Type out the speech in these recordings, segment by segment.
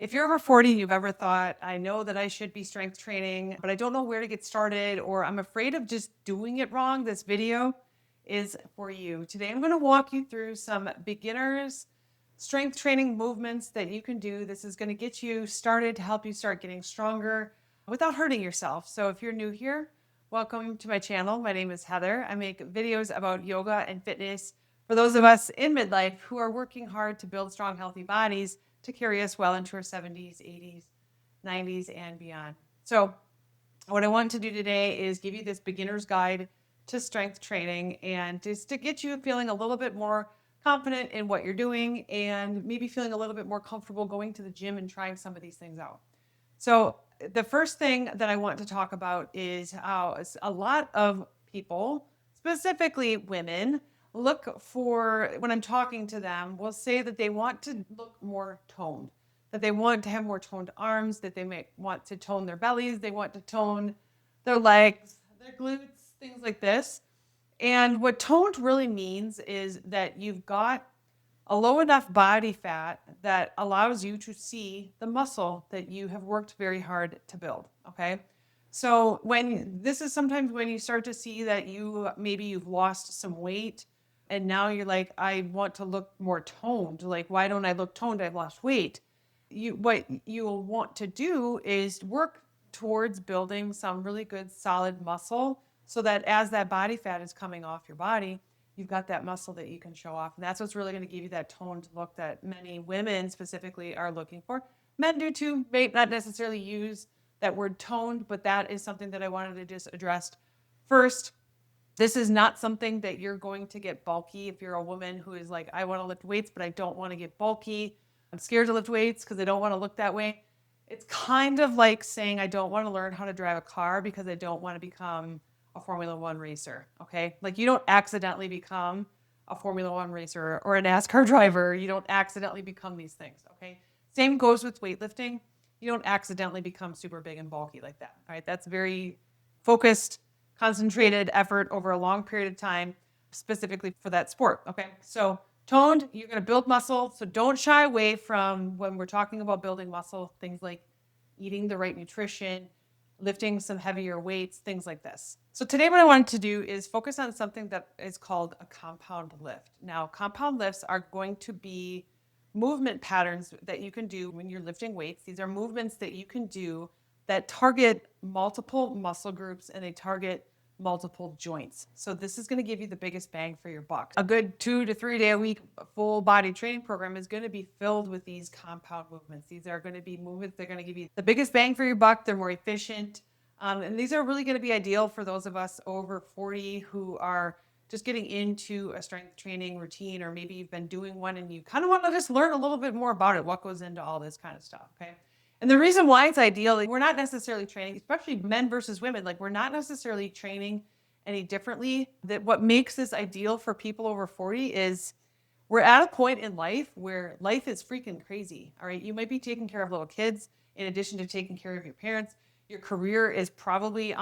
If you're over 40, you've ever thought, I know that I should be strength training, but I don't know where to get started, or I'm afraid of just doing it wrong, this video is for you. Today, I'm going to walk you through some beginners strength training movements that you can do. This is going to get you started to help you start getting stronger without hurting yourself. So if you're new here, welcome to my channel. My name is Heather. I make videos about yoga and fitness for those of us in midlife who are working hard to build strong, healthy bodies to carry us well into our 70s, 80s, 90s, and beyond. So what I want to do today is give you this beginner's guide to strength training and just to get you feeling a little bit more confident in what you're doing and maybe feeling a little bit more comfortable going to the gym and trying some of these things out. So the first thing that I want to talk about is how a lot of people, specifically women, look for, when I'm talking to them, will say that they want to look more toned, that they want to have more toned arms, that they may want to tone their bellies, they want to tone their legs, their glutes, things like this. And what toned really means is that you've got a low enough body fat that allows you to see the muscle that you have worked very hard to build, okay? So this is sometimes when you start to see that maybe you've lost some weight and now you're like, I want to look more toned. Like, why don't I look toned? I've lost weight. What you'll want to do is work towards building some really good solid muscle so that as that body fat is coming off your body, you've got that muscle that you can show off. And that's what's really going to give you that toned look that many women specifically are looking for. Men do too, may not necessarily use that word toned, but that is something that I wanted to just address first. This is not something that you're going to get bulky if you're a woman who is like, I want to lift weights, but I don't want to get bulky. I'm scared to lift weights because I don't want to look that way. It's kind of like saying I don't want to learn how to drive a car because I don't want to become a Formula One racer, okay? Like you don't accidentally become a Formula One racer or a NASCAR driver. You don't accidentally become these things, okay? Same goes with weightlifting. You don't accidentally become super big and bulky like that, all right? That's very focused, concentrated effort over a long period of time, specifically for that sport, okay? So toned, you're gonna build muscle, so don't shy away from when we're talking about building muscle, things like eating the right nutrition, lifting some heavier weights, things like this. So today what I wanted to do is focus on something that is called a compound lift. Now, compound lifts are going to be movement patterns that you can do when you're lifting weights. These are movements that you can do that target multiple muscle groups and they target multiple joints. So this is going to give you the biggest bang for your buck. A good 2 to 3 day a week full body training program is going to be filled with these compound movements. These are going to be movements that are going to give you the biggest bang for your buck. They're more efficient. And these are really going to be ideal for those of us over 40 who are just getting into a strength training routine, or maybe you've been doing one and you kind of want to just learn a little bit more about it, what goes into all this kind of stuff, okay? And the reason why it's ideal, we're not necessarily training, especially men versus women, like we're not necessarily training any differently. That what makes this ideal for people over 40 is we're at a point in life where life is freaking crazy, all right? You might be taking care of little kids in addition to taking care of your parents. Your career is probably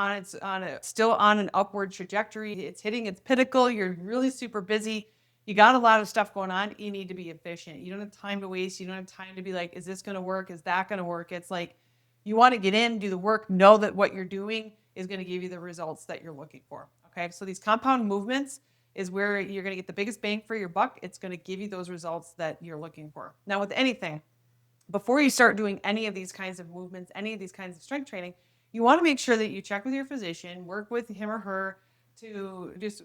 still on an upward trajectory. It's hitting its pinnacle. You're really super busy. You got a lot of stuff going on. You need to be efficient. You don't have time to waste. You don't have time to be like, is this going to work? Is that going to work? It's like you want to get in, do the work, know that what you're doing is going to give you the results that you're looking for. Okay, so these compound movements is where you're going to get the biggest bang for your buck. It's going to give you those results that you're looking for. Now, with anything, before you start doing any of these kinds of movements, any of these kinds of strength training, you want to make sure that you check with your physician, work with him or her to just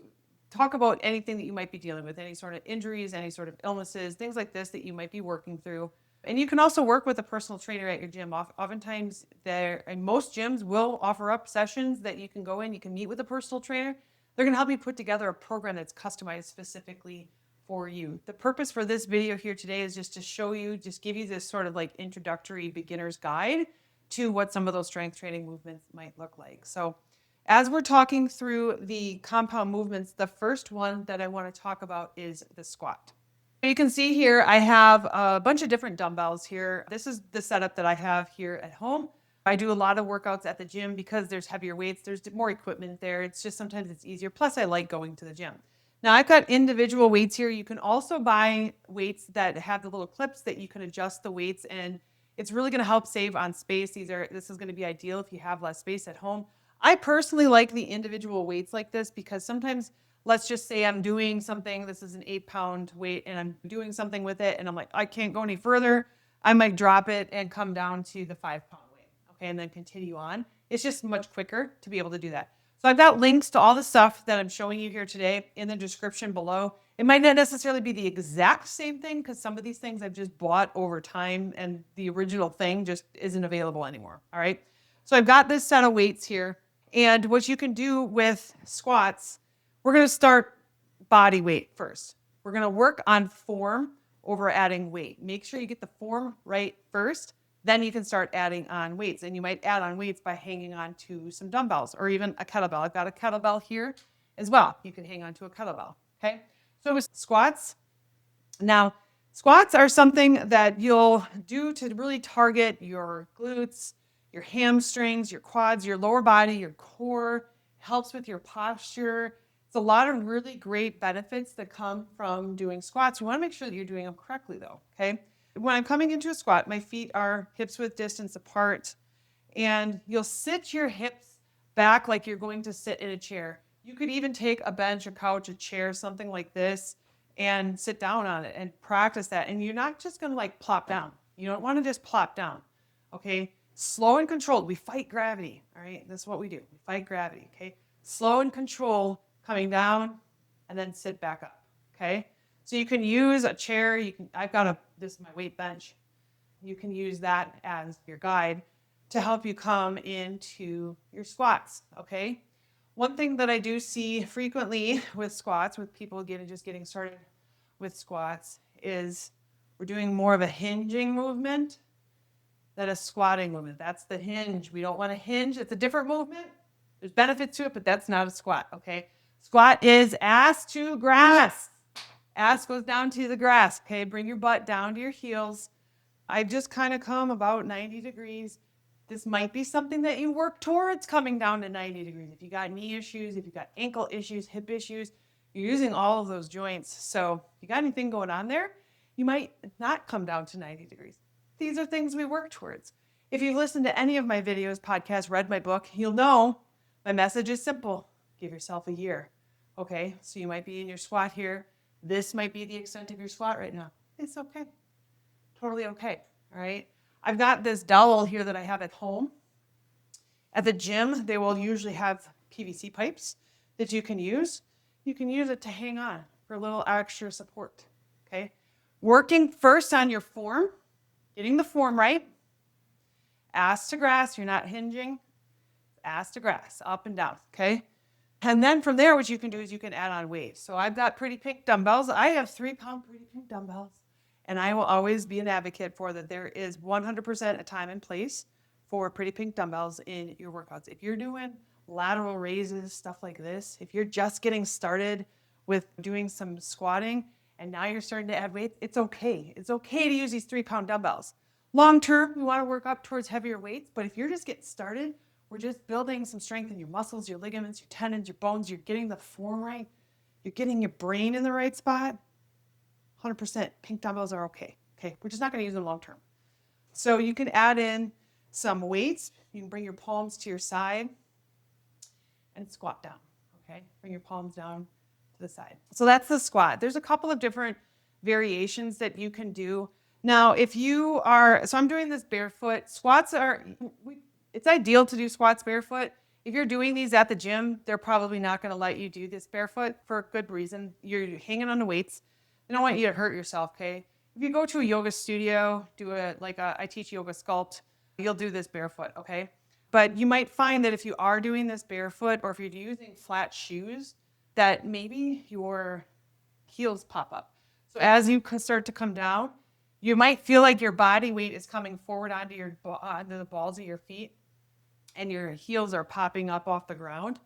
talk about anything that you might be dealing with, any sort of injuries, any sort of illnesses, things like this that you might be working through. And you can also work with a personal trainer at your gym. Oftentimes, and most gyms will offer up sessions that you can go in, you can meet with a personal trainer. They're going to help you put together a program that's customized specifically for you. The purpose for this video here today is just to show you, just give you this sort of like introductory beginner's guide to what some of those strength training movements might look like. So as we're talking through the compound movements, the first one that I want to talk about is the squat. You can see here, I have a bunch of different dumbbells here. This is the setup that I have here at home. I do a lot of workouts at the gym because there's heavier weights, there's more equipment there. It's just sometimes it's easier. Plus I like going to the gym. Now I've got individual weights here. You can also buy weights that have the little clips that you can adjust the weights, and It's really going to help save on space. This is going to be ideal if you have less space at home. I personally like the individual weights like this because sometimes, let's just say I'm doing something, this is an 8-pound weight, and I'm doing something with it, and I'm like, I can't go any further. I might drop it and come down to the 5-pound weight, okay, and then continue on. It's just much quicker to be able to do that. So I've got links to all the stuff that I'm showing you here today in the description below. It might not necessarily be the exact same thing because some of these things I've just bought over time and the original thing just isn't available anymore, all right? So I've got this set of weights here, and what you can do with squats, we're going to start body weight first. We're going to work on form over adding weight. Make sure you get the form right first. Then you can start adding on weights. And you might add on weights by hanging on to some dumbbells or even a kettlebell. I've got a kettlebell here as well. You can hang on to a kettlebell, okay? So with squats, now squats are something that you'll do to really target your glutes, your hamstrings, your quads, your lower body, your core, helps with your posture. It's a lot of really great benefits that come from doing squats. You want to make sure that you're doing them correctly though, okay? When I'm coming into a squat, my feet are hips width distance apart, and you'll sit your hips back like you're going to sit in a chair. You could even take a bench, a couch, a chair, something like this, and sit down on it and practice that. And you're not just going to like plop down. You don't want to just plop down, okay? Slow and controlled. We fight gravity, all right? That's what we do. We fight gravity, okay? Slow and control, coming down, and then sit back up, okay? So you can use a chair. This is my weight bench. You can use that as your guide to help you come into your squats, okay? One thing that I do see frequently with squats, with people getting started with squats, is we're doing more of a hinging movement than a squatting movement. That's the hinge. We don't want to hinge. It's a different movement. There's benefits to it, but that's not a squat, okay? Squat is ass to grass. Ass goes down to the grass, okay? Bring your butt down to your heels. I just kind of come about 90 degrees. This might be something that you work towards coming down to 90 degrees. If you got knee issues, if you got ankle issues, hip issues, you're using all of those joints. So if you got anything going on there, you might not come down to 90 degrees. These are things we work towards. If you've listened to any of my videos, podcasts, read my book, you'll know my message is simple. Give yourself a year. Okay, so you might be in your squat here. This might be the extent of your squat right now. It's okay. Totally okay, all right? I've got this dowel here that I have at home. At the gym, they will usually have PVC pipes that you can use. You can use it to hang on for a little extra support, okay? Working first on your form, getting the form right. Ass to grass, you're not hinging. Ass to grass, up and down, okay? And then from there, what you can do is you can add on weights. So I've got Pretty Pink dumbbells. I have 3-pound Pretty Pink dumbbells. And I will always be an advocate for that. There is 100% a time and place for Pretty Pink dumbbells in your workouts. If you're doing lateral raises, stuff like this, if you're just getting started with doing some squatting and now you're starting to add weight, it's okay. It's okay to use these 3-pound dumbbells. Long term, we want to work up towards heavier weights, but if you're just getting started, we're just building some strength in your muscles, your ligaments, your tendons, your bones. You're getting the form right. You're getting your brain in the right spot. 100% pink dumbbells are okay. Okay, we're just not going to use them long term. So you can add in some weights. You can bring your palms to your side and squat down. Okay, bring your palms down to the side. So that's the squat. There's a couple of different variations that you can do. Now, so I'm doing this barefoot. It's ideal to do squats barefoot. If you're doing these at the gym, they're probably not going to let you do this barefoot for a good reason. You're hanging on the weights. They don't want you to hurt yourself, okay? If you go to a yoga studio, I teach yoga sculpt, you'll do this barefoot, okay? But you might find that if you are doing this barefoot or if you're using flat shoes, that maybe your heels pop up. So as you start to come down, you might feel like your body weight is coming forward onto the balls of your feet and your heels are popping up off the ground.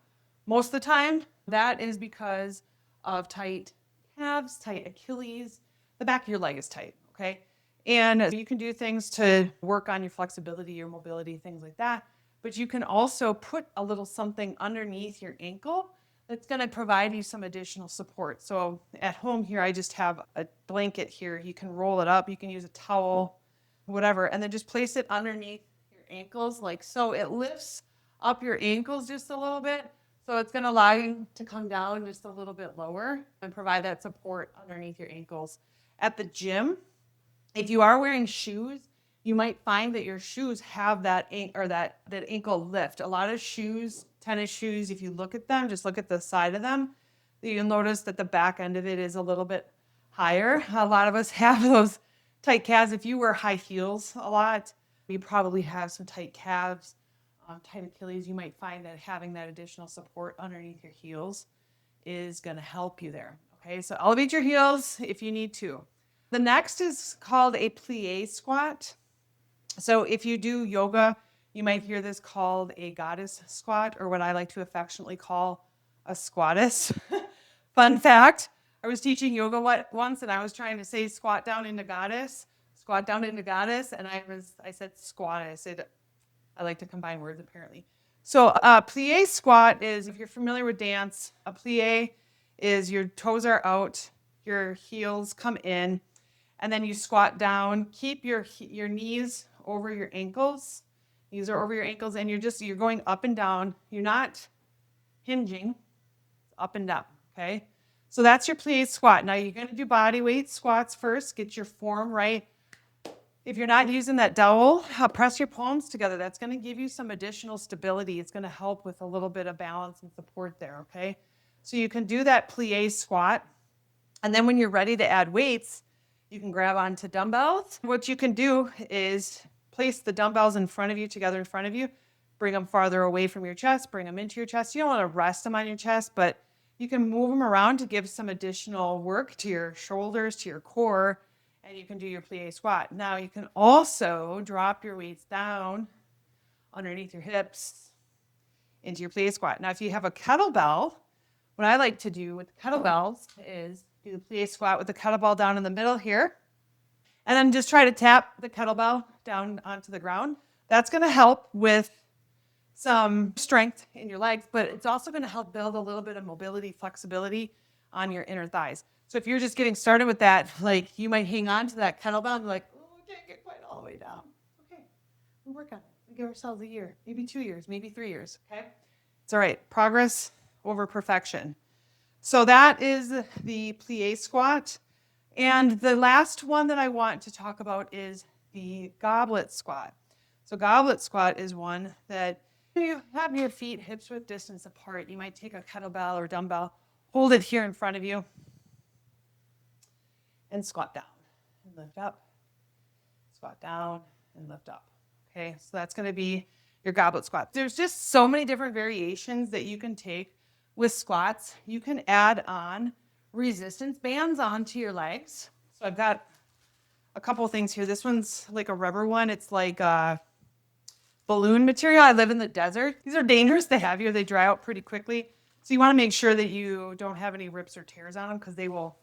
Most of the time, that is because of tight calves, tight Achilles, the back of your leg is tight, okay? And you can do things to work on your flexibility, your mobility, things like that. But you can also put a little something underneath your ankle that's going to provide you some additional support. So at home here, I just have a blanket here. You can roll it up. You can use a towel. whatever, and then just place it underneath your ankles like so. It lifts up your ankles just a little bit. So it's going to allow you to come down just a little bit lower and provide that support underneath your ankles. At the gym, if you are wearing shoes, you might find that your shoes have that ankle lift. A lot of shoes, tennis shoes, if you look at them, just look at the side of them, you'll notice that the back end of it is a little bit higher. A lot of us have those tight calves. If you wear high heels a lot, you probably have some tight calves, tight Achilles. You might find that having that additional support underneath your heels is going to help you there. Okay, so elevate your heels if you need to. The next is called a plie squat. So if you do yoga, you might hear this called a goddess squat, or what I like to affectionately call a squattess. Fun fact, I was teaching yoga once and I was trying to say squat down into goddess, and I said squattess. I like to combine words apparently. So a plie squat is, if you're familiar with dance, a plie is your toes are out, your heels come in, and then you squat down. Keep your knees over your ankles. Knees are over your ankles, and you're going up and down. You're not hinging, up and down, okay? So that's your plie squat. Now you're going to do body weight squats first. Get your form right. If you're not using that dowel, press your palms together. That's going to give you some additional stability. It's going to help with a little bit of balance and support there, okay? So you can do that plie squat. And then when you're ready to add weights, you can grab onto dumbbells. What you can do is place the dumbbells together in front of you, bring them farther away from your chest, bring them into your chest. You don't want to rest them on your chest, but you can move them around to give some additional work to your shoulders, to your core, and you can do your plie squat. Now you can also drop your weights down underneath your hips into your plie squat. Now if you have a kettlebell, what I like to do with kettlebells is do the plie squat with the kettlebell down in the middle here, and then just try to tap the kettlebell down onto the ground. That's going to help with some strength in your legs, but it's also going to help build a little bit of mobility, flexibility on your inner thighs. So if you're just getting started with that, like you might hang on to that kettlebell and be like, oh, I can't get quite all the way down. Okay, we'll work on it. We'll give ourselves a year, maybe 2 years, maybe 3 years, okay? It's all right. Progress over perfection. So that is the plie squat. And the last one that I want to talk about is the goblet squat. So goblet squat is one that you have your feet hips width distance apart. You might take a kettlebell or dumbbell, hold it here in front of you, and squat down and lift up, squat down and lift up. Okay, so that's going to be your goblet squat. There's just so many different variations that you can take with squats. You can add on resistance bands onto your legs. So I've got a couple of things here. This one's like a rubber one. It's like balloon material. I live in the desert. These are dangerous to have here. They dry out pretty quickly. So you want to make sure that you don't have any rips or tears on them, because they'll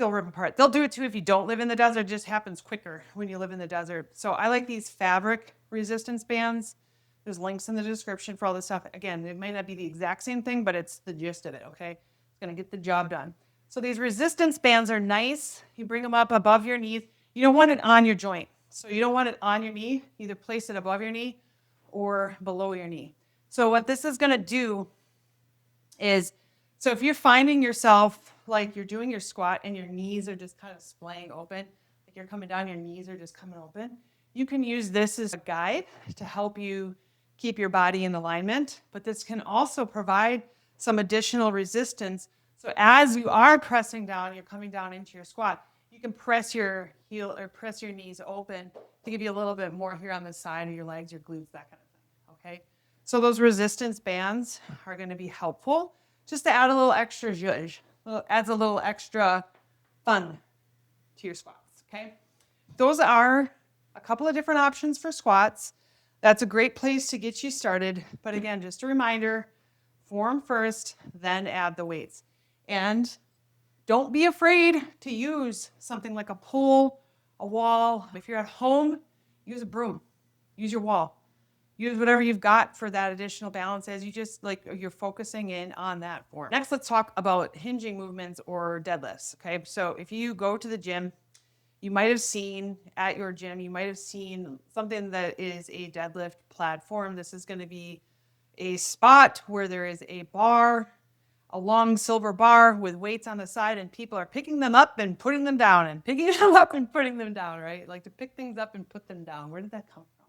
rip apart. They'll do it too if you don't live in the desert. It just happens quicker when you live in the desert. So I like these fabric resistance bands. There's links in the description for all this stuff. Again, it might not be the exact same thing, but it's the gist of it, okay? It's going to get the job done. So these resistance bands are nice. You bring them up above your knees. You don't want it on your joint. So you don't want it on your knee. Either place it above your knee or below your knee. So what this is going to do is, so if you're finding yourself like you're doing your squat and your knees are just kind of splaying open, like you're coming down, your knees are just coming open, you can use this as a guide to help you keep your body in alignment. But this can also provide some additional resistance. So as you are pressing down, you're coming down into your squat, you can press your heel or press your knees open to give you a little bit more here on the side of your legs, your glutes, that kind of thing, okay? So those resistance bands are going to be helpful just to add a little extra zhuzh. Adds a little extra fun to your squats, okay? Those are a couple of different options for squats. That's a great place to get you started. But again, just a reminder, form first, then add the weights. And don't be afraid to use something like a pole, a wall. If you're at home, use a broom, use your wall. Use whatever you've got for that additional balance as you just you're focusing in on that form. Next, let's talk about hinging movements or deadlifts, okay? So if you go to the gym, You might have seen at your gym, you might have seen something that is a deadlift platform. This is going to be a spot where there is a bar, a long silver bar with weights on the side, and people are picking them up and putting them down and picking them up and putting them down, right? Like to pick things up and put them down. Where did that come from?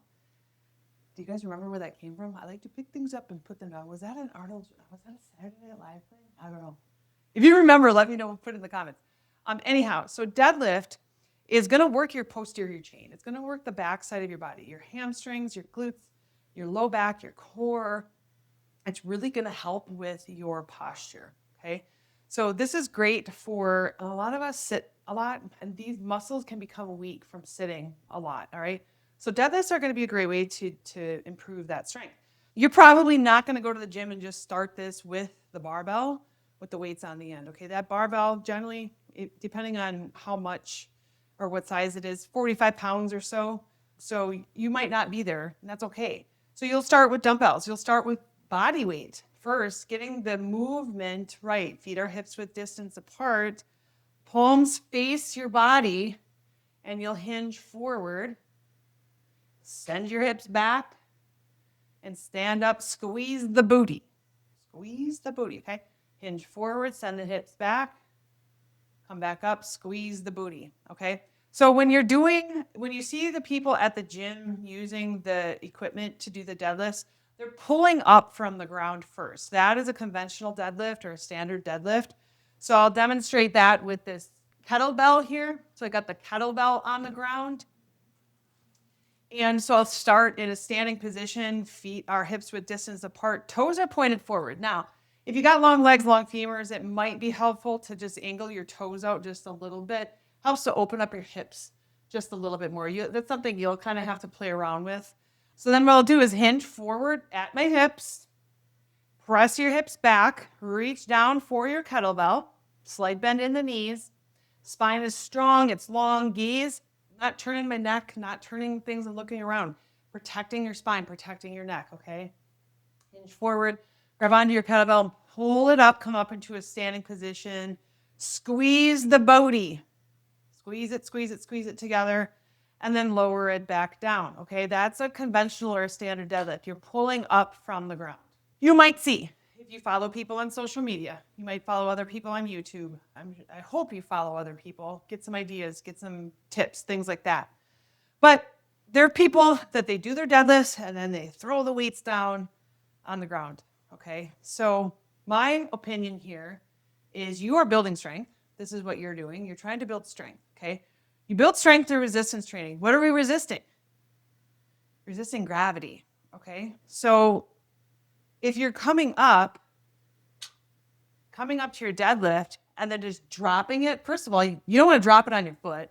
Do you guys remember where that came from? I like to pick things up and put them down. Was that a Saturday Night Live thing? I don't know. If you remember, let me know, put it in the comments. Anyhow, so deadlift is going to work your posterior chain. It's going to work the back side of your body, your hamstrings, your glutes, your low back, your core. It's really going to help with your posture, okay? So this is great for a lot of us sit a lot, and these muscles can become weak from sitting a lot, all right? So deadlifts are going to be a great way to improve that strength. You're probably not going to go to the gym and just start this with the barbell with the weights on the end, okay? That barbell generally, depending on how much or what size it is, 45 pounds or so. So you might not be there, and that's okay. So you'll start with dumbbells. You'll start with body weight. First, getting the movement right. Feet are hips width distance apart. Palms face your body, and you'll hinge forward. Send your hips back, and stand up. Squeeze the booty. Squeeze the booty, okay? Hinge forward, send the hips back. Come back up, squeeze the booty, okay? So when you see the people at the gym using the equipment to do the deadlifts, they're pulling up from the ground first. That is a conventional deadlift or a standard deadlift. So I'll demonstrate that with this kettlebell here. So I got the kettlebell on the ground. And so I'll start in a standing position, feet are hips width distance apart, toes are pointed forward. Now, if you got long legs, long femurs, it might be helpful to just angle your toes out just a little bit. Helps to open up your hips just a little bit more. That's something you'll kind of have to play around with. So then what I'll do is hinge forward at my hips, press your hips back, reach down for your kettlebell, slight bend in the knees, spine is strong, it's long, gaze, not turning my neck, not turning things and looking around, protecting your spine, protecting your neck, okay? Hinge forward, grab onto your kettlebell, pull it up, come up into a standing position, squeeze the booty, squeeze it together, and then lower it back down, okay? That's a conventional or a standard deadlift. You're pulling up from the ground. You might see, if you follow people on social media, you might follow other people on YouTube. I hope you follow other people, get some ideas, get some tips, things like that. But there are people that they do their deadlifts and then they throw the weights down on the ground, okay? So my opinion here is you are building strength. This is what you're doing. You're trying to build strength, okay? You build strength through resistance training. What are we resisting? Resisting gravity, okay? So if you're coming up to your deadlift and then just dropping it, first of all, you don't want to drop it on your foot.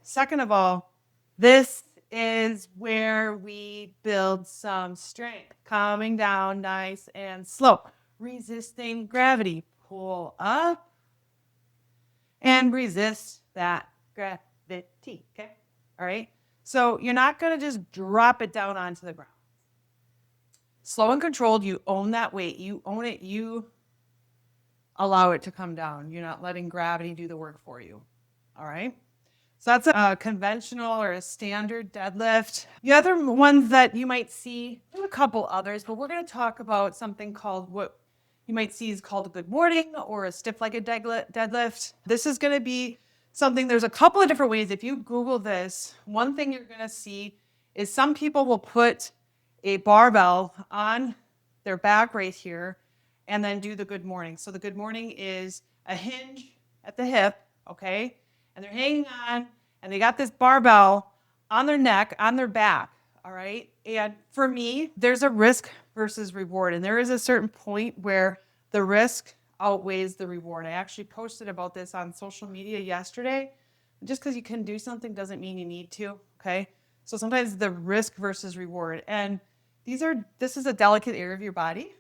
Second of all, this is where we build some strength. Coming down nice and slow. Resisting gravity. Pull up and resist that gravity, okay? All right? So you're not going to just drop it down onto the ground. Slow and controlled, you own that weight. You own it. You allow it to come down. You're not letting gravity do the work for you. All right? So that's a conventional or a standard deadlift. The other ones that you might see, there are a couple others, but we're going to talk about something called what you might see is called a good morning or a stiff-legged deadlift. This is going to be something, there's a couple of different ways. If you Google this, one thing you're going to see is some people will put a barbell on their back right here and then do the good morning. So the good morning is a hinge at the hip, okay? And they're hanging on and they got this barbell on their neck, on their back, all right? And for me, there's a risk versus reward. And there is a certain point where the risk outweighs the reward. I actually posted about this on social media yesterday. Just because you can do something doesn't mean you need to, okay? So sometimes the risk versus reward. And this is a delicate area of your body.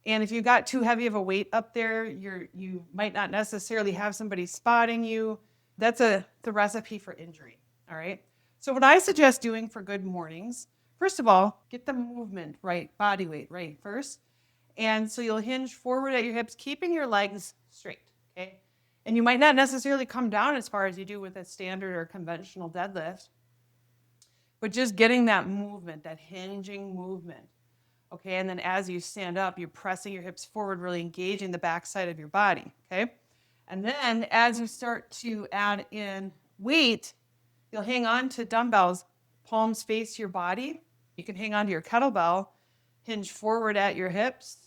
And if you got too heavy of a weight up there, you might not necessarily have somebody spotting you. That's the recipe for injury, all right? So what I suggest doing for good mornings, first of all, get the movement right, body weight right first. And so you'll hinge forward at your hips, keeping your legs straight, okay? And you might not necessarily come down as far as you do with a standard or conventional deadlift, but just getting that movement, that hinging movement. Okay, and then as you stand up, you're pressing your hips forward, really engaging the backside of your body. Okay, and then as you start to add in weight, you'll hang on to dumbbells, palms face your body. You can hang on to your kettlebell, hinge forward at your hips.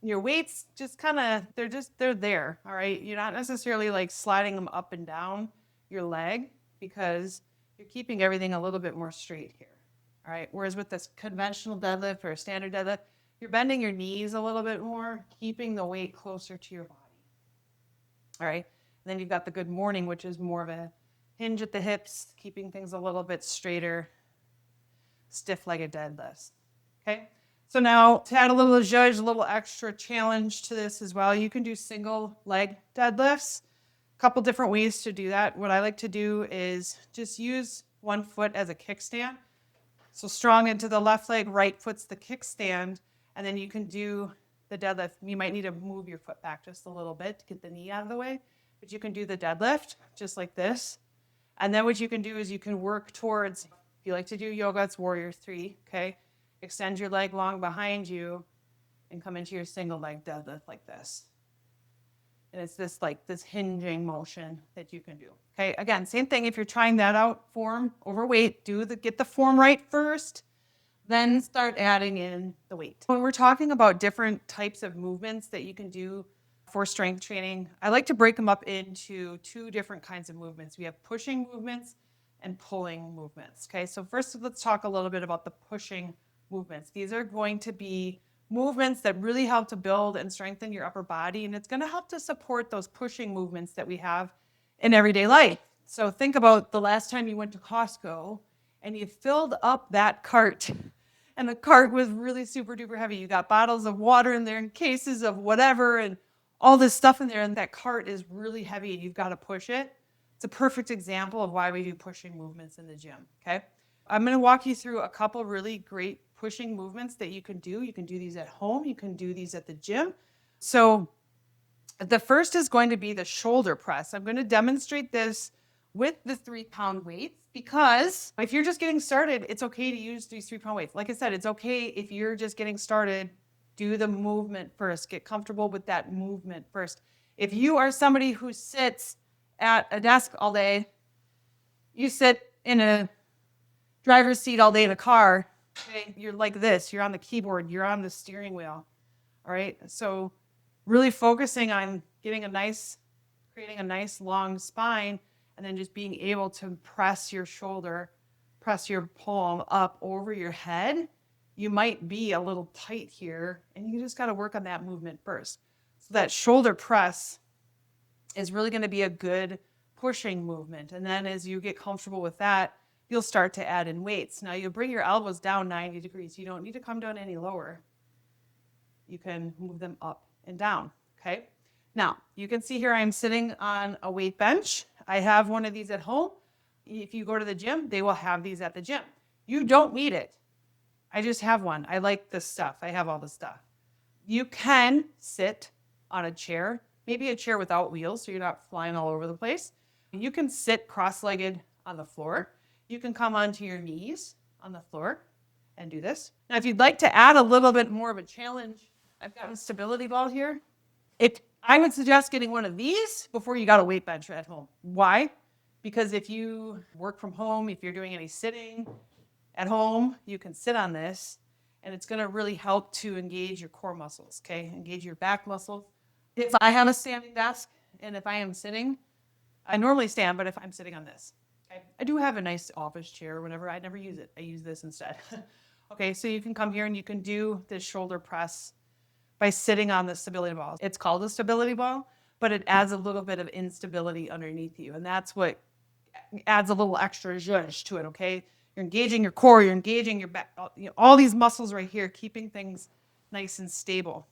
Your weights just kind of, they're there, all right? You're not necessarily like sliding them up and down your leg because you're keeping everything a little bit more straight here, all right? Whereas with this conventional deadlift or a standard deadlift, you're bending your knees a little bit more, keeping the weight closer to your body, all right? And then you've got the good morning, which is more of a hinge at the hips, keeping things a little bit straighter, stiff-legged deadlifts, okay? So now to add a little zhuzh, a little extra challenge to this as well, you can do single leg deadlifts. A couple different ways to do that. What I like to do is just use one foot as a kickstand. So strong into the left leg, right foot's the kickstand, and then you can do the deadlift. You might need to move your foot back just a little bit to get the knee out of the way, but you can do the deadlift just like this. And then what you can do is you can work towards, if you like to do yoga, it's warrior 3, okay? Extend your leg long behind you and come into your single leg deadlift like this. And it's this like this hinging motion that you can do. Okay, again, same thing. If you're trying that out, form, overweight, get the form right first, then start adding in the weight. When we're talking about different types of movements that you can do for strength training, I like to break them up into 2 different kinds of movements. We have pushing movements and pulling movements. Okay, so first let's talk a little bit about the pushing movements. These are going to be movements that really help to build and strengthen your upper body, and it's going to help to support those pushing movements that we have in everyday life. So think about the last time you went to Costco and you filled up that cart, and the cart was really super duper heavy. You got bottles of water in there and cases of whatever and all this stuff in there, and that cart is really heavy and you've got to push it. It's a perfect example of why we do pushing movements in the gym, okay? I'm going to walk you through a couple really great pushing movements that you can do. You can do these at home. You can do these at the gym. So the first is going to be the shoulder press. I'm going to demonstrate this with the 3-pound weights because if you're just getting started, it's okay to use these 3-pound weights. Like I said, it's okay if you're just getting started, do the movement first. Get comfortable with that movement first. If you are somebody who sits at a desk all day, you sit in a driver's seat all day in a car, okay, you're like this, you're on the keyboard, you're on the steering wheel, all right? So really focusing on creating a nice long spine, and then just being able to press your shoulder, press your palm up over your head. You might be a little tight here, and you just got to work on that movement first. So that shoulder press is really going to be a good pushing movement. And then as you get comfortable with that, you'll start to add in weights. Now you bring your elbows down 90 degrees. You don't need to come down any lower. You can move them up and down, okay? Now, you can see here I'm sitting on a weight bench. I have one of these at home. If you go to the gym, they will have these at the gym. You don't need it. I just have one. I like this stuff. I have all the stuff. You can sit on a chair, maybe a chair without wheels so you're not flying all over the place. You can sit cross-legged on the floor. You can come onto your knees on the floor and do this. Now, if you'd like to add a little bit more of a challenge, I've got a stability ball here. I would suggest getting one of these before you got a weight bench at home. Why? Because if you work from home, if you're doing any sitting at home, you can sit on this, and it's going to really help to engage your core muscles, okay? Engage your back muscles. If I have a standing desk, and if I am sitting, I normally stand, but if I'm sitting on this, okay? I do have a nice office chair or whatever. I never use it. I use this instead. Okay, so you can come here and you can do this shoulder press by sitting on the stability ball. It's called a stability ball, but it adds a little bit of instability underneath you, and that's what adds a little extra zhuzh to it, okay? You're engaging your core, you're engaging your back, all these muscles right here, keeping things nice and stable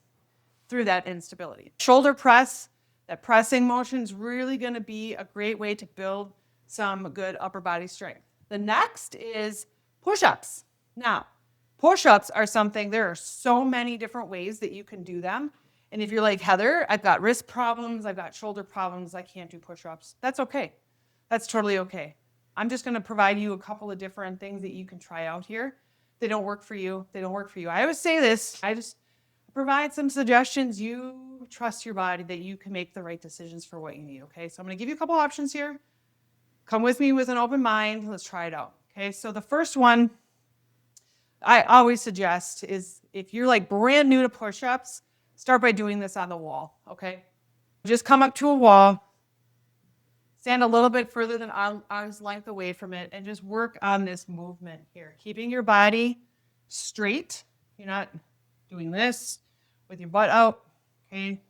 through that instability. Shoulder press, that pressing motion is really going to be a great way to build some good upper body strength. The next is push-ups. Now, push-ups are something, there are so many different ways that you can do them. And if you're like, Heather, I've got wrist problems, I've got shoulder problems, I can't do push-ups, that's okay. That's totally okay. I'm just going to provide you a couple of different things that you can try out here. They don't work for you. They don't work for you. I always say this. I just provide some suggestions. You trust your body that you can make the right decisions for what you need, okay? So I'm going to give you a couple options here. Come with me with an open mind. Let's try it out, okay? So the first one I always suggest is if you're like brand new to push-ups, start by doing this on the wall, okay? Just come up to a wall, stand a little bit further than arm's length away from it, and just work on this movement here, keeping your body straight. You're not doing this with your butt out, okay?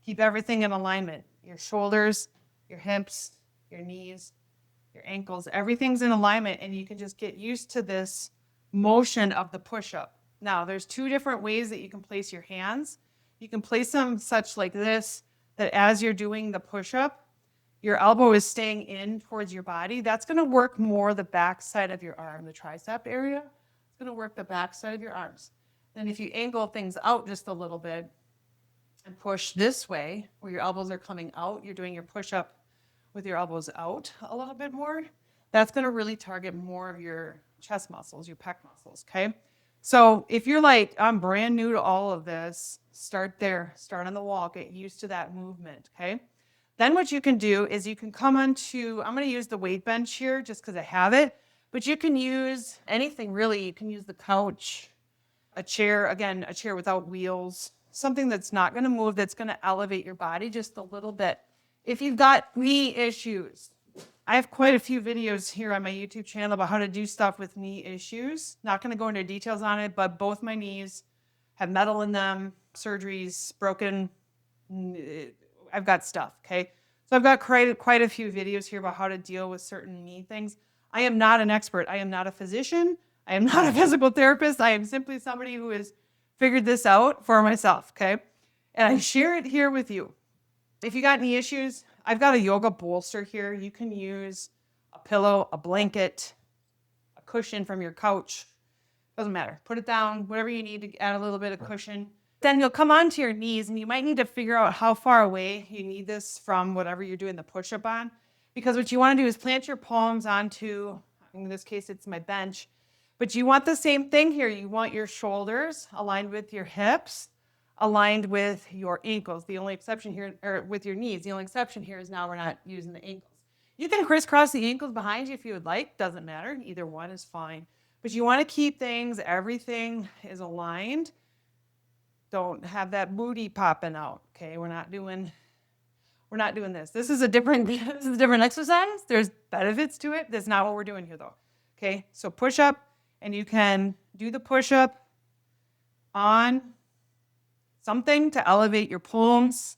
Keep everything in alignment. Your shoulders, your hips, your knees, your ankles, everything's in alignment, and you can just get used to this motion of the push-up. Now, there's two different ways that you can place your hands. You can place them such like this, that as you're doing the push-up, your elbow is staying in towards your body. That's going to work more the back side of your arm, the tricep area. It's going to work the back side of your arms. Then if you angle things out just a little bit and push this way, where your elbows are coming out, you're doing your push-up with your elbows out a little bit more. That's going to really target more of your chest muscles, your pec muscles, okay? So if you're like, I'm brand new to all of this, start there. Start on the wall. Get used to that movement, okay? Then what you can do is you can come onto, I'm going to use the weight bench here just because I have it, but you can use anything really. You can use the couch, a chair, again, a chair without wheels, something that's not going to move, that's going to elevate your body just a little bit. If you've got knee issues, I have quite a few videos here on my YouTube channel about how to do stuff with knee issues. Not going to go into details on it, but both my knees have metal in them, surgeries, broken. I've got stuff, okay? So I've got quite a few videos here about how to deal with certain knee things. I am not an expert. I am not a physician. I am not a physical therapist. I am simply somebody who has figured this out for myself, okay? And I share it here with you. If you got knee issues, I've got a yoga bolster here. You can use a pillow, a blanket, a cushion from your couch. Doesn't matter. Put it down, whatever you need to add a little bit of cushion. Then you'll come onto your knees, and you might need to figure out how far away you need this from whatever you're doing the push-up on. Because what you want to do is plant your palms onto, in this case, it's my bench. But you want the same thing here. You want your shoulders aligned with your hips, aligned with your ankles. The only exception here, or with your knees, the only exception here is now we're not using the ankles. You can crisscross the ankles behind you if you would like. Doesn't matter. Either one is fine. But you want to keep things, everything is aligned. Don't have that booty popping out. Okay, we're not doing this. This is a different exercise. There's benefits to it. That's not what we're doing here though. Okay, so push up, and you can do the push up on something to elevate your palms,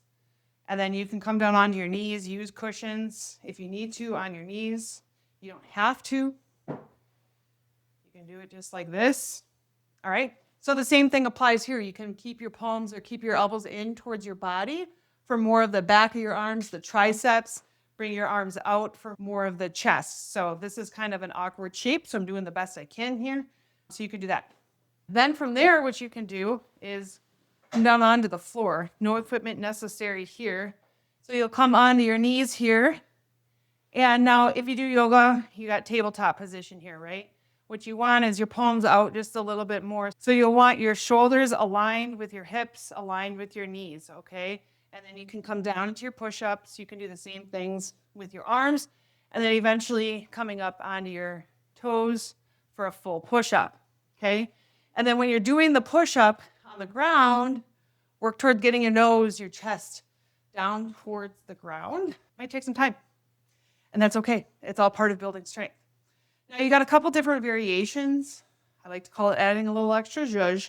and then you can come down onto your knees, use cushions if you need to on your knees. You don't have to. You can do it just like this. All right. So the same thing applies here. You can keep your palms or keep your elbows in towards your body for more of the back of your arms, the triceps. Bring your arms out for more of the chest. So this is kind of an awkward shape, so I'm doing the best I can here. So you can do that. Then from there, what you can do is come down onto the floor. No equipment necessary here. So you'll come onto your knees here. And now if you do yoga, you got tabletop position here, right? What you want is your palms out just a little bit more. So you'll want your shoulders aligned with your hips, aligned with your knees, okay? And then you can come down into your push-ups. You can do the same things with your arms. And then eventually coming up onto your toes for a full push-up, okay? And then when you're doing the push-up on the ground, work toward getting your nose, your chest down towards the ground. Might take some time. And that's okay. It's all part of building strength. Now you got a couple different variations. I like to call it adding a little extra zhuzh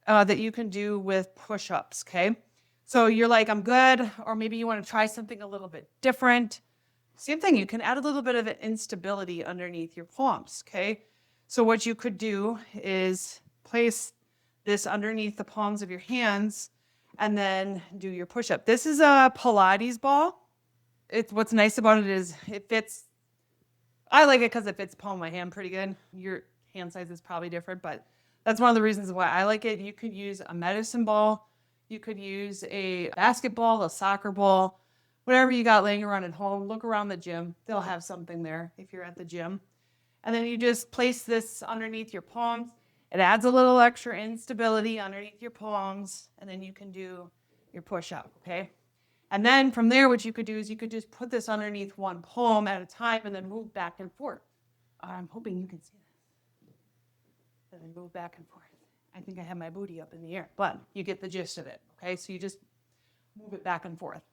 that you can do with push-ups, okay? So you're like, I'm good, or maybe you want to try something a little bit different. Same thing, you can add a little bit of instability underneath your palms, okay? So what you could do is place this underneath the palms of your hands and then do your push-up. This is a Pilates ball. What's nice about it is it fits. I like it because it fits the palm of my hand pretty good. Your hand size is probably different, but that's one of the reasons why I like it. You could use a medicine ball. You could use a basketball, a soccer ball, whatever you got laying around at home. Look around the gym. They'll have something there if you're at the gym. And then you just place this underneath your palms. It adds a little extra instability underneath your palms, and then you can do your push-up, okay? And then from there, what you could do is you could just put this underneath one palm at a time and then move back and forth. I'm hoping you can see that. And then move back and forth. I think I have my booty up in the air, but you get the gist of it, okay? So you just move it back and forth.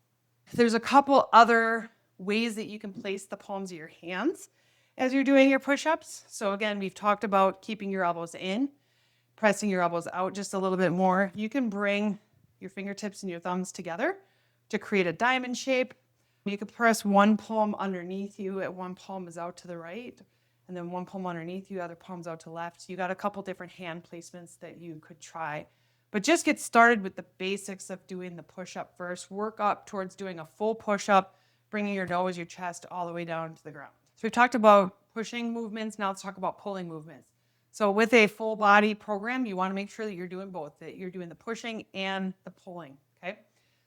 There's a couple other ways that you can place the palms of your hands as you're doing your push-ups. So again, we've talked about keeping your elbows in, pressing your elbows out just a little bit more. You can bring your fingertips and your thumbs together to create a diamond shape. You can press one palm underneath you, and one palm is out to the right, and then one palm underneath you, other palms out to left. You got a couple different hand placements that you could try. But just get started with the basics of doing the push-up first. Work up towards doing a full push-up, bringing your nose, your chest all the way down to the ground. So we've talked about pushing movements. Now let's talk about pulling movements. So with a full body program, you want to make sure that you're doing both, that you're doing the pushing and the pulling, okay?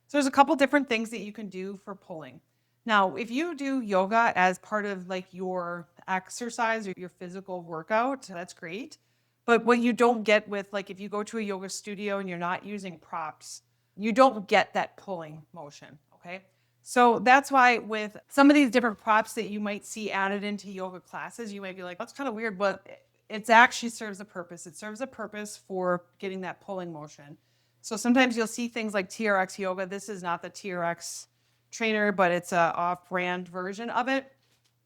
So there's a couple different things that you can do for pulling. Now, if you do yoga as part of like your exercise or your physical workout, that's great. But what you don't get with, like if you go to a yoga studio and you're not using props, you don't get that pulling motion, okay? So that's why with some of these different props that you might see added into yoga classes, you might be like, that's kind of weird, but it actually serves a purpose. It serves a purpose for getting that pulling motion. So sometimes you'll see things like TRX yoga. This is not the TRX trainer, but it's an off-brand version of it.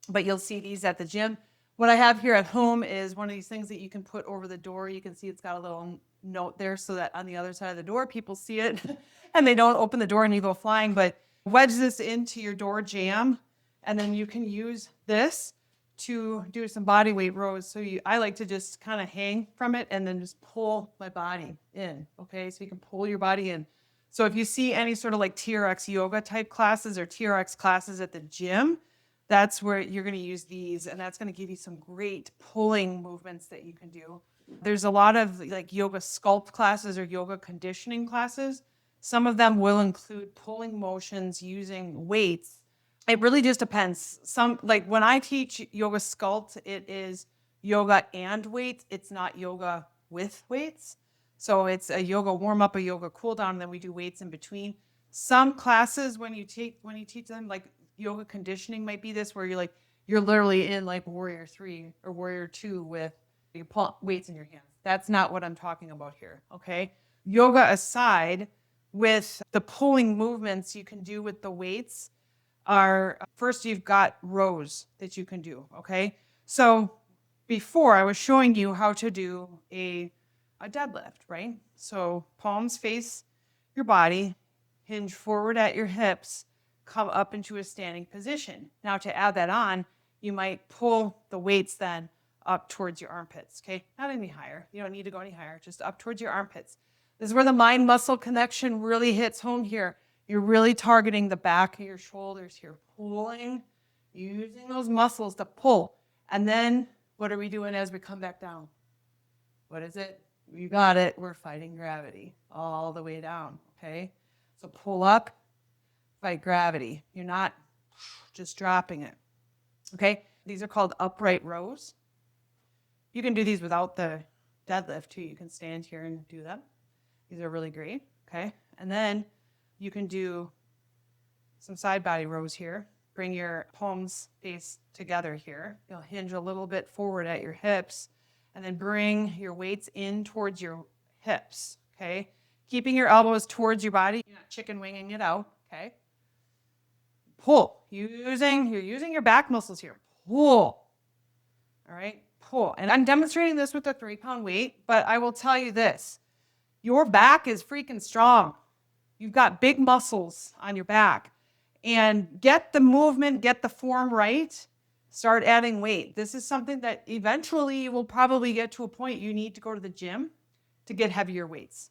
But you'll see these at the gym. What I have here at home is one of these things that you can put over the door. You can see it's got a little note there so that on the other side of the door, people see it and they don't open the door and you go flying. But wedge this into your door jamb, and then you can use this to do some body weight rows. So I like to just kind of hang from it and then just pull my body in, okay? So you can pull your body in. So if you see any sort of like TRX yoga type classes or TRX classes at the gym, that's where you're going to use these, and that's going to give you some great pulling movements that you can do. There's a lot of like yoga sculpt classes or yoga conditioning classes. Some of them will include pulling motions using weights. It really just depends. Some, like when I teach yoga sculpt, it is yoga and weights. It's not yoga with weights. So it's a yoga warm up, a yoga cool down, and then we do weights in between. Some classes when you teach them, like yoga conditioning might be this, where you're literally in like warrior 3 or warrior 2 with your weights in your hands. That's not what I'm talking about here, okay? Yoga aside, with the pulling movements you can do with the weights are, first you've got rows that you can do, okay? So before I was showing you how to do a deadlift, right? So palms face your body, hinge forward at your hips, come up into a standing position. Now to add that on, you might pull the weights then up towards your armpits, okay? Not any higher. You don't need to go any higher, just up towards your armpits. This is where the mind-muscle connection really hits home here. You're really targeting the back of your shoulders here, pulling, using those muscles to pull. And then what are we doing as we come back down? What is it? You got it. We're fighting gravity all the way down, okay? So pull up, fight gravity. You're not just dropping it, okay? These are called upright rows. You can do these without the deadlift too. You can stand here and do them. These are really great, okay? And then you can do some side body rows here. Bring your palms face together here. You'll hinge a little bit forward at your hips, and then bring your weights in towards your hips, okay? Keeping your elbows towards your body. You're not chicken winging it out, okay? Pull. You're using your back muscles here. Pull. All right? Pull. And I'm demonstrating this with a 3-pound weight, but I will tell you this. Your back is freaking strong. You've got big muscles on your back. And get the movement, get the form right. Start adding weight. This is something that eventually you will probably get to a point you need to go to the gym to get heavier weights.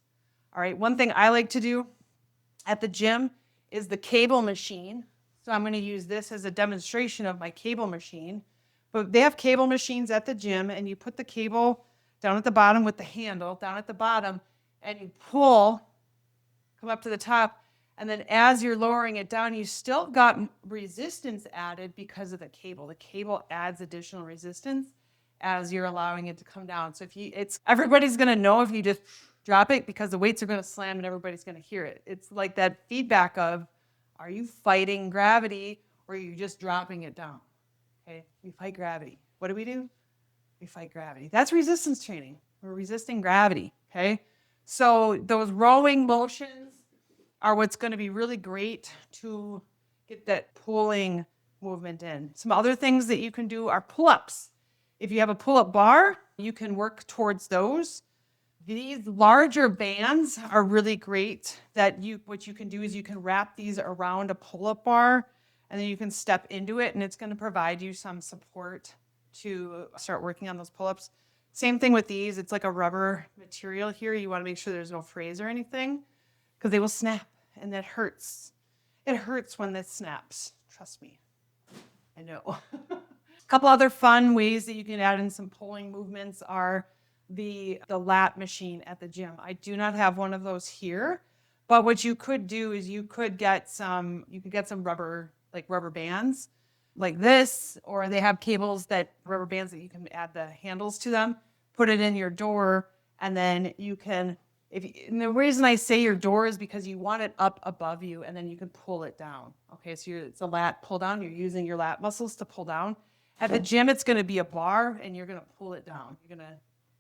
All right, one thing I like to do at the gym is the cable machine. So I'm going to use this as a demonstration of my cable machine. But they have cable machines at the gym, and you put the cable down at the bottom with the handle down at the bottom, and you pull come up to the top. And then as you're lowering it down, you still got resistance added because of the cable. The cable adds additional resistance as you're allowing it to come down. So everybody's going to know if you just drop it because the weights are going to slam and everybody's going to hear it. It's like that feedback of, are you fighting gravity or are you just dropping it down? Okay, we fight gravity. What do? We fight gravity. That's resistance training. We're resisting gravity, okay? So those rowing motions are what's going to be really great to get that pulling movement in. Some other things that you can do are pull-ups. If you have a pull-up bar, you can work towards those. These larger bands are really great what you can do is you can wrap these around a pull-up bar and then you can step into it and it's going to provide you some support to start working on those pull-ups. Same thing with these. It's like a rubber material here. You want to make sure there's no frays or anything because they will snap and that hurts. It hurts when this snaps. Trust me. I know. A couple other fun ways that you can add in some pulling movements are the lat machine at the gym. I do not have one of those here, but what you could do is you could get some rubber bands like this, or they have rubber bands that you can add the handles to them, put it in your door, and then you can, and the reason I say your door is because you want it up above you and then you can pull it down. Okay, so it's a lat pull down. You're using your lat muscles to pull down. At the gym, it's going to be a bar and you're going to pull it down. You're going to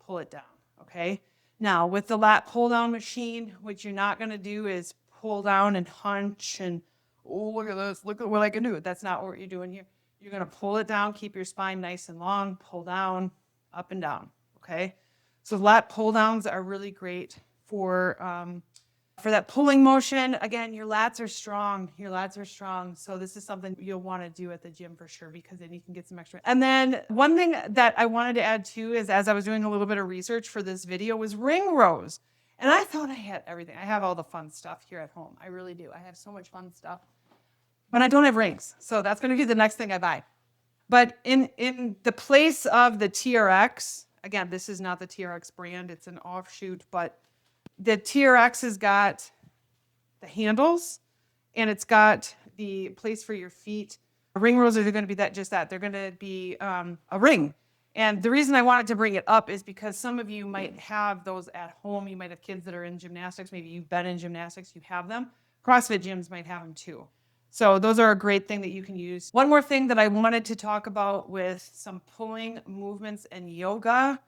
pull it down, okay? Now, with the lat pull down machine, what you're not going to do is pull down and hunch and, oh, look at this, look at what I can do. That's not what you're doing here. You're going to pull it down, keep your spine nice and long, pull down, up and down, okay? So lat pull downs are really great for that pulling motion. Again, your lats are strong. So this is something you'll want to do at the gym for sure because then you can get some extra. And then one thing that I wanted to add too is as I was doing a little bit of research for this video was ring rows. And I thought I had everything. I have all the fun stuff here at home. I really do. I have so much fun stuff. But I don't have rings. So that's going to be the next thing I buy. But in the place of the TRX, again, this is not the TRX brand. It's an offshoot, but the TRX has got the handles and it's got the place for your feet. Ring rows are going to be that. They're going to be a ring. And the reason I wanted to bring it up is because some of you might have those at home. You might have kids that are in gymnastics. Maybe you've been in gymnastics, you have them. CrossFit gyms might have them too. So those are a great thing that you can use. One more thing that I wanted to talk about with some pulling movements and yoga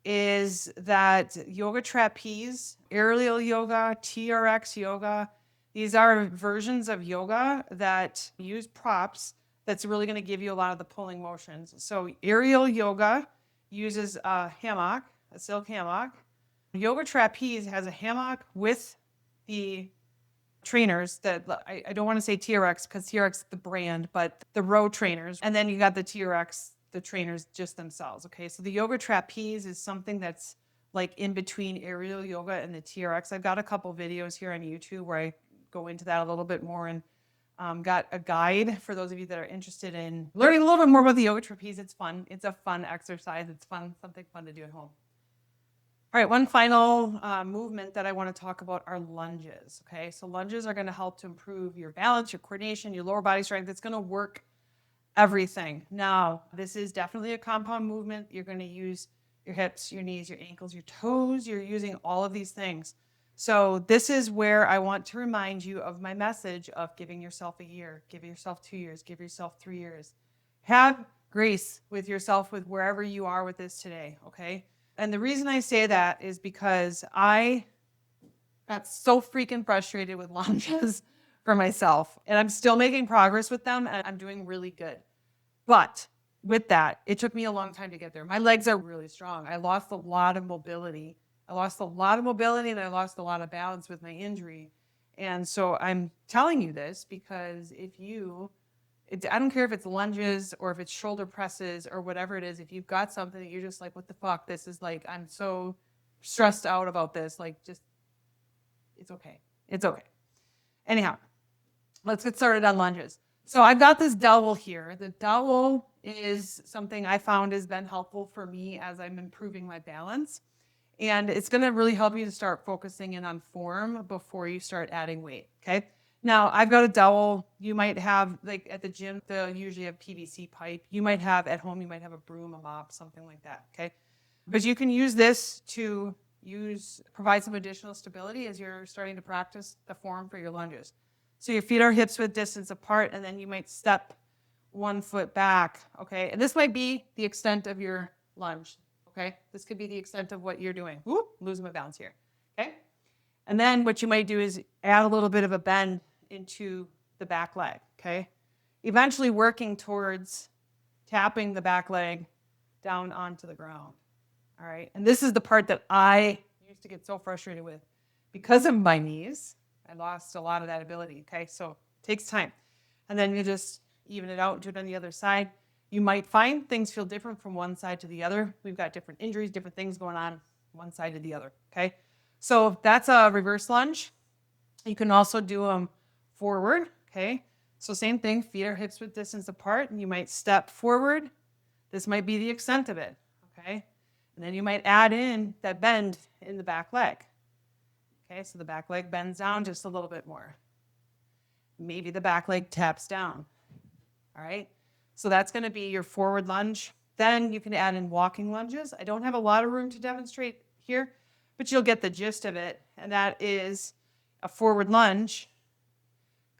is that yoga trapeze, aerial yoga, TRX yoga, these are versions of yoga that use props that's really going to give you a lot of the pulling motions. So aerial yoga uses a hammock, a silk hammock. Yoga trapeze has a hammock with the trainers that I don't want to say TRX because TRX is the brand, but the row trainers. And then you got the TRX, the trainers just themselves. Okay, so the yoga trapeze is something that's like in between aerial yoga and the TRX. I've got a couple videos here on YouTube where I go into that a little bit more and got a guide for those of you that are interested in learning a little bit more about the yoga trapeze. It's fun. It's a fun exercise. It's fun, something fun to do at home. All right, one final movement that I want to talk about are lunges, okay? So lunges are going to help to improve your balance, your coordination, your lower body strength. It's going to work everything. Now, this is definitely a compound movement. You're going to use your hips, your knees, your ankles, your toes. You're using all of these things. So this is where I want to remind you of my message of giving yourself a year, give yourself 2 years, give yourself 3 years. Have grace with yourself with wherever you are with this today, okay? And the reason I say that is because I got so freaking frustrated with lunges for myself. And I'm still making progress with them and I'm doing really good. But with that, it took me a long time to get there. My legs are really strong. I lost a lot of mobility. And I lost a lot of balance with my injury. And so I'm telling you this because I don't care if it's lunges or if it's shoulder presses or whatever it is. If you've got something that you're just like, what the fuck? This is like, I'm so stressed out about this. Like, just, it's okay. It's okay. Anyhow, let's get started on lunges. So I've got this dowel here. The dowel is something I found has been helpful for me as I'm improving my balance. And it's going to really help you to start focusing in on form before you start adding weight. Okay. Now I've got a dowel. You might have, like at the gym, they'll usually have PVC pipe. You might have at home, you might have a broom, a mop, something like that. Okay. But you can use this to provide some additional stability as you're starting to practice the form for your lunges. So your feet are hips width distance apart, and then you might step 1 foot back. Okay. And this might be the extent of your lunge. Okay, this could be the extent of what you're doing. Whoop, losing my balance here. Okay, and then what you might do is add a little bit of a bend into the back leg. Okay, eventually working towards tapping the back leg down onto the ground. All right, and this is the part that I used to get so frustrated with because of my knees. I lost a lot of that ability. Okay, so it takes time, and then you just even it out and do it on the other side. You might find things feel different from one side to the other. We've got different injuries, different things going on one side to the other, okay? So that's a reverse lunge. You can also do them forward, okay? So same thing, feet are hips width distance apart, and you might step forward. This might be the extent of it, okay? And then you might add in that bend in the back leg. Okay, so the back leg bends down just a little bit more. Maybe the back leg taps down, all right? So that's going to be your forward lunge. Then you can add in walking lunges. I don't have a lot of room to demonstrate here, but you'll get the gist of it. And that is a forward lunge,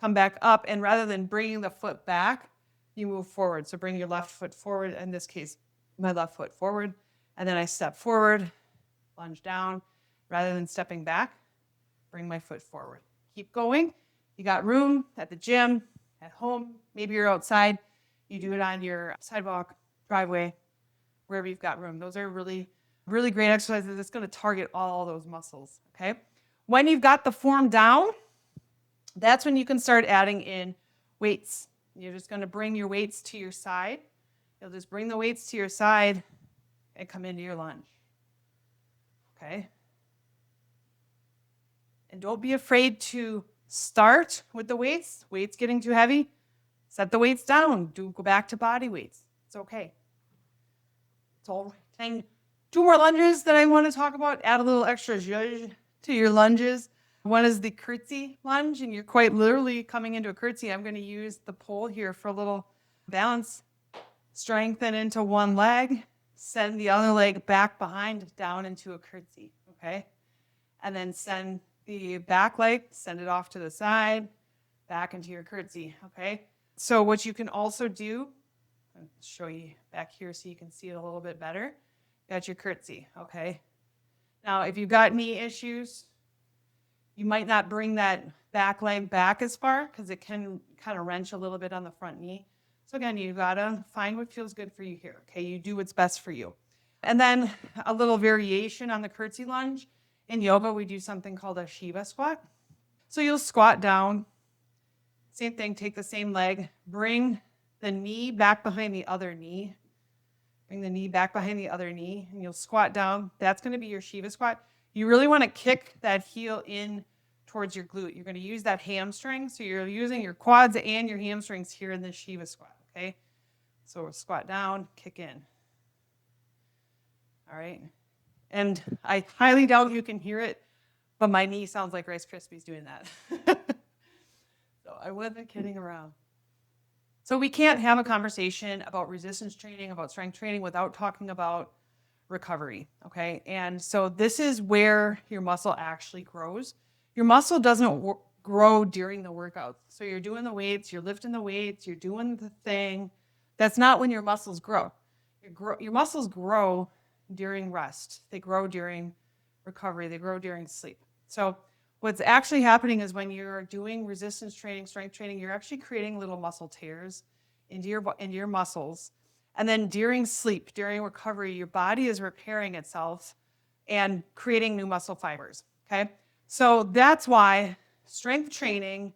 come back up, and rather than bringing the foot back, you move forward. So bring your left foot forward, in this case, my left foot forward, and then I step forward, lunge down. Rather than stepping back, bring my foot forward. Keep going. You got room at the gym, at home, maybe you're outside. You do it on your sidewalk, driveway, wherever you've got room. Those are really, really great exercises. It's going to target all those muscles, okay? When you've got the form down, that's when you can start adding in weights. You're just going to bring your weights to your side. You'll just bring the weights to your side and come into your lunge, okay? And don't be afraid to start with the weights. Weights getting too heavy, set the weights down. Go back to body weights. It's okay. It's all right. And 2 more lunges that I want to talk about. Add a little extra zhuzh to your lunges. One is the curtsy lunge, and you're quite literally coming into a curtsy. I'm going to use the pole here for a little balance. Strengthen into one leg. Send the other leg back behind down into a curtsy. Okay? And then send the back leg, send it off to the side, back into your curtsy. Okay? So what you can also do, I'll show you back here so you can see it a little bit better. Got your curtsy, okay? Now, if you've got knee issues, you might not bring that back leg back as far because it can kind of wrench a little bit on the front knee. So again, you gotta find what feels good for you here, okay? You do what's best for you. And then a little variation on the curtsy lunge. In yoga, we do something called a Shiva squat. So you'll squat down. Same thing, take the same leg, bring the knee back behind the other knee. Bring the knee back behind the other knee, and you'll squat down. That's going to be your Shiva squat. You really want to kick that heel in towards your glute. You're going to use that hamstring, so you're using your quads and your hamstrings here in this Shiva squat, okay? So we'll squat down, kick in. All right? And I highly doubt you can hear it, but my knee sounds like Rice Krispies doing that. So I wasn't kidding around. So we can't have a conversation about resistance training, about strength training without talking about recovery, okay? And so this is where your muscle actually grows. Your muscle doesn't grow during the workout. So you're doing the weights, you're lifting the weights, you're doing the thing. That's not when your muscles grow. Your muscles grow during rest. They grow during recovery. They grow during sleep. So what's actually happening is when you're doing resistance training, strength training, you're actually creating little muscle tears into your muscles. And then during sleep, during recovery, your body is repairing itself and creating new muscle fibers, okay? So that's why strength training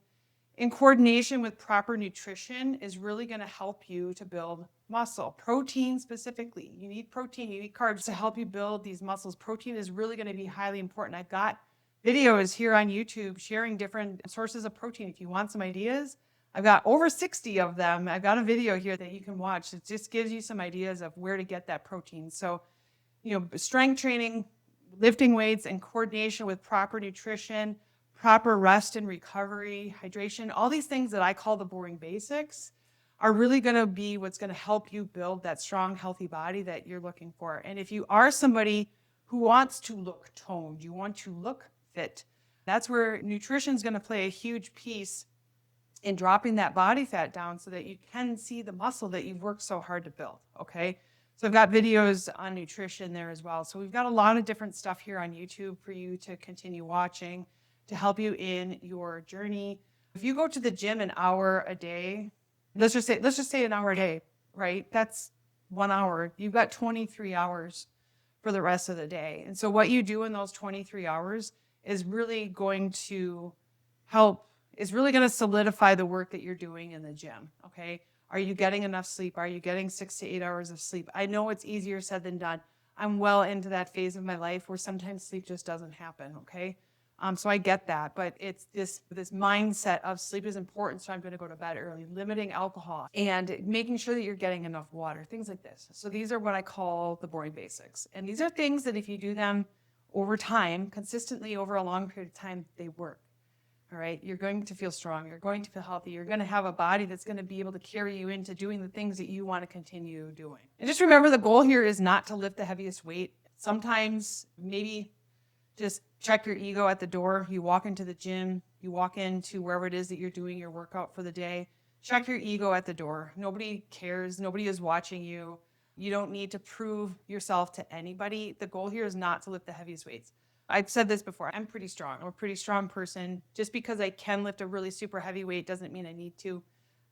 in coordination with proper nutrition is really going to help you to build muscle. Protein specifically. You need protein, you need carbs to help you build these muscles. Protein is really going to be highly important. I've got videos here on YouTube sharing different sources of protein. If you want some ideas, I've got over 60 of them. I've got a video here that you can watch. It just gives you some ideas of where to get that protein. So, strength training, lifting weights in coordination with proper nutrition, proper rest and recovery, hydration, all these things that I call the boring basics are really going to be what's going to help you build that strong, healthy body that you're looking for. And if you are somebody who wants to look toned, you want to look fit, that's where nutrition is going to play a huge piece in dropping that body fat down so that you can see the muscle that you've worked so hard to build, okay? So I've got videos on nutrition there as well. So we've got a lot of different stuff here on YouTube for you to continue watching to help you in your journey. If you go to the gym an hour a day, let's just say an hour a day, right? That's 1 hour. You've got 23 hours for the rest of the day. And so what you do in those 23 hours is really going to solidify the work that you're doing in the gym, okay? Are you getting enough sleep? Are you getting 6 to 8 hours of sleep? I know it's easier said than done. I'm well into that phase of my life where sometimes sleep just doesn't happen, okay? So I get that, but it's this mindset of sleep is important, so I'm going to go to bed early, limiting alcohol, and making sure that you're getting enough water, things like this. So these are what I call the boring basics. And these are things that if you do them over time, consistently over a long period of time, they work. All right, you're going to feel strong, you're going to feel healthy, you're going to have a body that's going to be able to carry you into doing the things that you want to continue doing. And just remember, the goal here is not to lift the heaviest weight. Sometimes maybe just check your ego at the door. You walk into the gym, you walk into wherever it is that you're doing your workout for the day. Check your ego at the door. Nobody cares. Nobody is watching you. You don't need to prove yourself to anybody. The goal here is not to lift the heaviest weights. I've said this before. I'm pretty strong. I'm a pretty strong person. Just because I can lift a really super heavy weight doesn't mean I need to.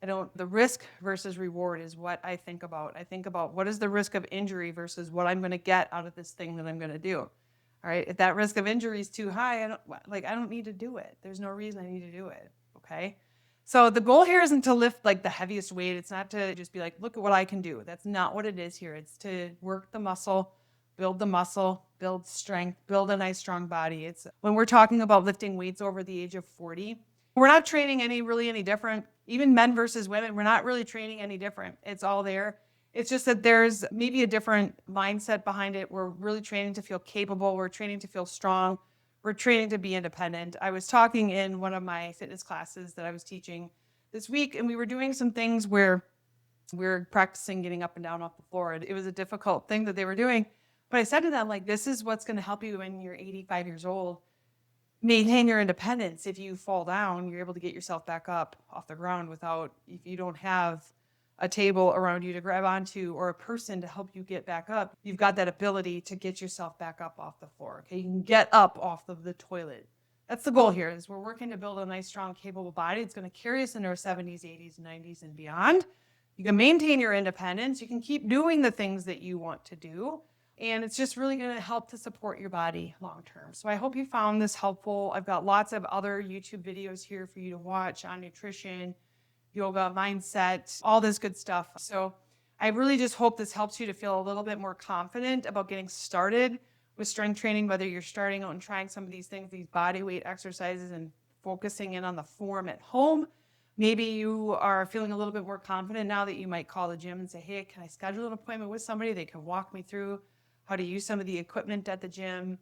The risk versus reward is what I think about. I think about what is the risk of injury versus what I'm going to get out of this thing that I'm going to do. All right. If that risk of injury is too high, I don't need to do it. There's no reason I need to do it. Okay. So the goal here isn't to lift like the heaviest weight. It's not to just be like, look at what I can do. That's not what it is here. It's to work the muscle, build strength, build a nice strong body. It's when we're talking about lifting weights over the age of 40, we're not training any different. Even men versus women, we're not really training any different. It's all there. It's just that there's maybe a different mindset behind it. We're really training to feel capable. We're training to feel strong. We're training to be independent. I was talking in one of my fitness classes that I was teaching this week, and we were doing some things where we're practicing getting up and down off the floor. It was a difficult thing that they were doing. But I said to them, like, this is what's going to help you when you're 85 years old. Maintain your independence. If you fall down, you're able to get yourself back up off the ground if you don't have a table around you to grab onto or a person to help you get back up, you've got that ability to get yourself back up off the floor. Okay, you can get up off of the toilet. That's the goal here, is we're working to build a nice, strong, capable body. It's going to carry us into our 70s, 80s, 90s, and beyond. You can maintain your independence. You can keep doing the things that you want to do. And it's just really going to help to support your body long term. So I hope you found this helpful. I've got lots of other YouTube videos here for you to watch on nutrition, yoga, mindset, all this good stuff. So I really just hope this helps you to feel a little bit more confident about getting started with strength training, whether you're starting out and trying some of these things, these body weight exercises, and focusing in on the form at home. Maybe you are feeling a little bit more confident now that you might call the gym and say, hey, can I schedule an appointment with somebody? They can walk me through how to use some of the equipment at the gym,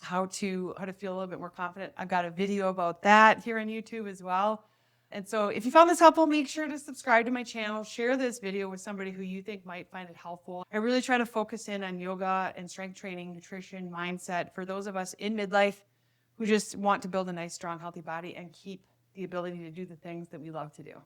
how to feel a little bit more confident. I've got a video about that here on YouTube as well. And so if you found this helpful, make sure to subscribe to my channel, share this video with somebody who you think might find it helpful. I really try to focus in on yoga and strength training, nutrition, mindset for those of us in midlife who just want to build a nice, strong, healthy body and keep the ability to do the things that we love to do.